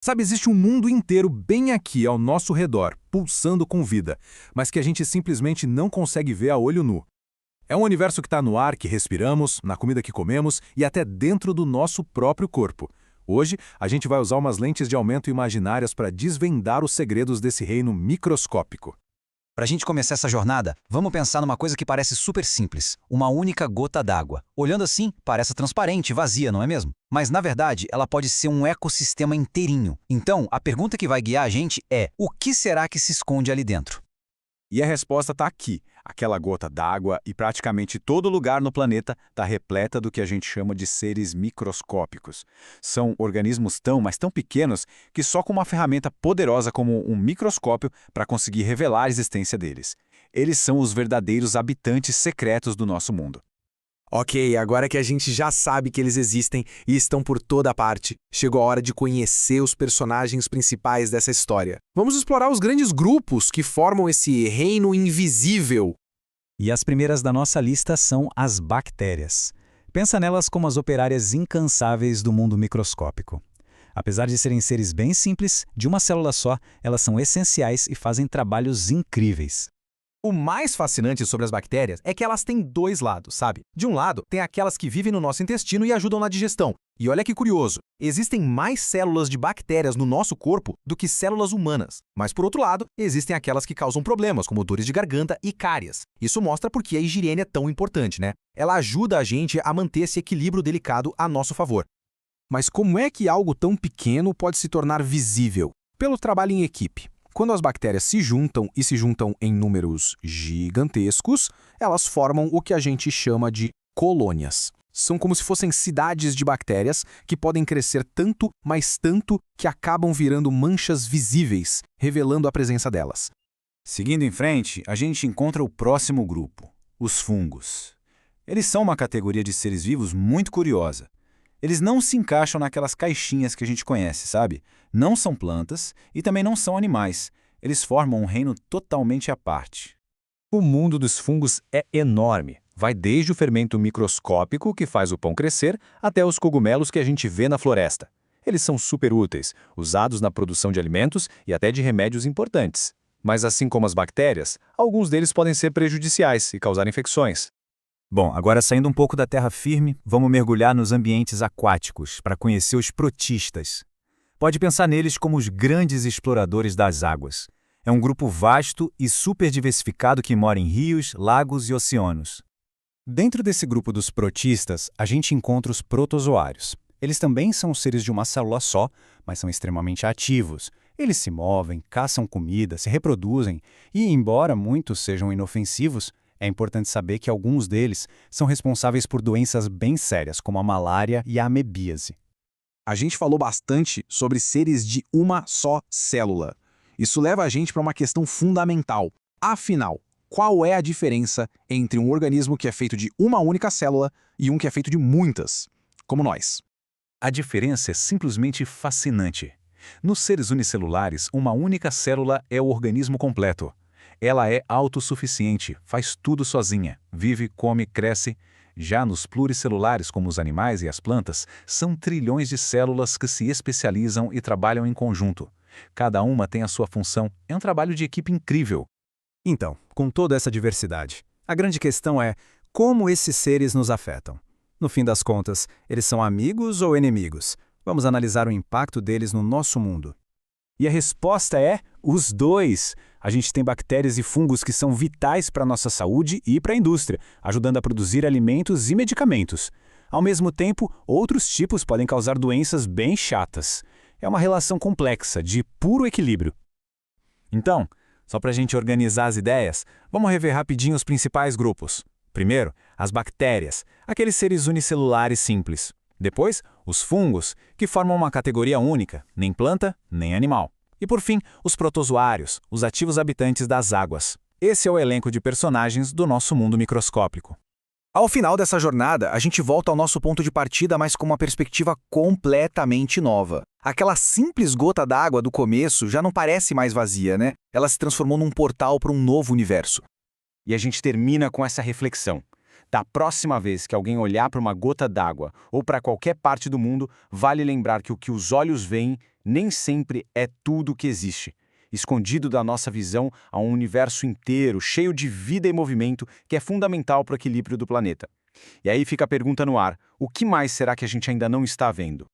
Sabe, existe um mundo inteiro bem aqui ao nosso redor, pulsando com vida, mas que a gente simplesmente não consegue ver a olho nu. É um universo que está no ar que respiramos, na comida que comemos e até dentro do nosso próprio corpo. Hoje, a gente vai usar umas lentes de aumento imaginárias para desvendar os segredos desse reino microscópico. Para a gente começar essa jornada, vamos pensar numa coisa que parece super simples, uma única gota d'água. Olhando assim, parece transparente, vazia, não é mesmo? Mas na verdade, ela pode ser um ecossistema inteirinho. Então, a pergunta que vai guiar a gente é: o que será que se esconde ali dentro? E a resposta está aqui. Aquela gota d'água e praticamente todo lugar no planeta está repleta do que a gente chama de seres microscópicos. São organismos mas tão pequenos que só com uma ferramenta poderosa como um microscópio para conseguir revelar a existência deles. Eles são os verdadeiros habitantes secretos do nosso mundo. Ok, agora que a gente já sabe que eles existem e estão por toda parte, chegou a hora de conhecer os personagens principais dessa história. Vamos explorar os grandes grupos que formam esse reino invisível. E as primeiras da nossa lista são as bactérias. Pensa nelas como as operárias incansáveis do mundo microscópico. Apesar de serem seres bem simples, de uma célula só, elas são essenciais e fazem trabalhos incríveis. O mais fascinante sobre as bactérias é que elas têm dois lados, sabe? De um lado, tem aquelas que vivem no nosso intestino e ajudam na digestão. E olha que curioso, existem mais células de bactérias no nosso corpo do que células humanas. Mas por outro lado, existem aquelas que causam problemas, como dores de garganta e cárias. Isso mostra por que a higiene é tão importante, né? Ela ajuda a gente a manter esse equilíbrio delicado a nosso favor. Mas como é que algo tão pequeno pode se tornar visível? Pelo trabalho em equipe. Quando as bactérias se juntam e se juntam em números gigantescos, elas formam o que a gente chama de colônias. São como se fossem cidades de bactérias que podem crescer tanto, mas tanto, que acabam virando manchas visíveis, revelando a presença delas. Seguindo em frente, a gente encontra o próximo grupo, os fungos. Eles são uma categoria de seres vivos muito curiosa. Eles não se encaixam naquelas caixinhas que a gente conhece, sabe? Não são plantas e também não são animais. Eles formam um reino totalmente à parte. O mundo dos fungos é enorme. Vai desde o fermento microscópico que faz o pão crescer até os cogumelos que a gente vê na floresta. Eles são super úteis, usados na produção de alimentos e até de remédios importantes. Mas assim como as bactérias, alguns deles podem ser prejudiciais e causar infecções. Bom, agora saindo um pouco da terra firme, vamos mergulhar nos ambientes aquáticos para conhecer os protistas. Pode pensar neles como os grandes exploradores das águas. É um grupo vasto e super diversificado que mora em rios, lagos e oceanos. Dentro desse grupo dos protistas, a gente encontra os protozoários. Eles também são seres de uma célula só, mas são extremamente ativos. Eles se movem, caçam comida, se reproduzem e, embora muitos sejam inofensivos, é importante saber que alguns deles são responsáveis por doenças bem sérias, como a malária e a amebíase. A gente falou bastante sobre seres de uma só célula. Isso leva a gente para uma questão fundamental. Afinal, qual é a diferença entre um organismo que é feito de uma única célula e um que é feito de muitas, como nós? A diferença é simplesmente fascinante. Nos seres unicelulares, uma única célula é o organismo completo. Ela é autossuficiente, faz tudo sozinha, vive, come, cresce. Já nos pluricelulares, como os animais e as plantas, são trilhões de células que se especializam e trabalham em conjunto. Cada uma tem a sua função, é um trabalho de equipe incrível. Então, com toda essa diversidade, a grande questão é como esses seres nos afetam. No fim das contas, eles são amigos ou inimigos? Vamos analisar o impacto deles no nosso mundo. E a resposta é os dois. A gente tem bactérias e fungos que são vitais para a nossa saúde e para a indústria, ajudando a produzir alimentos e medicamentos. Ao mesmo tempo, outros tipos podem causar doenças bem chatas. É uma relação complexa, de puro equilíbrio. Então, só para a gente organizar as ideias, vamos rever rapidinho os principais grupos. Primeiro, as bactérias, aqueles seres unicelulares simples. Depois, os fungos, que formam uma categoria única, nem planta, nem animal. E por fim, os protozoários, os ativos habitantes das águas. Esse é o elenco de personagens do nosso mundo microscópico. Ao final dessa jornada, a gente volta ao nosso ponto de partida, mas com uma perspectiva completamente nova. Aquela simples gota d'água do começo já não parece mais vazia, né? Ela se transformou num portal para um novo universo. E a gente termina com essa reflexão. Da próxima vez que alguém olhar para uma gota d'água ou para qualquer parte do mundo, vale lembrar que o que os olhos veem nem sempre é tudo o que existe. Escondido da nossa visão há um universo inteiro, cheio de vida e movimento, que é fundamental para o equilíbrio do planeta. E aí fica a pergunta no ar: o que mais será que a gente ainda não está vendo?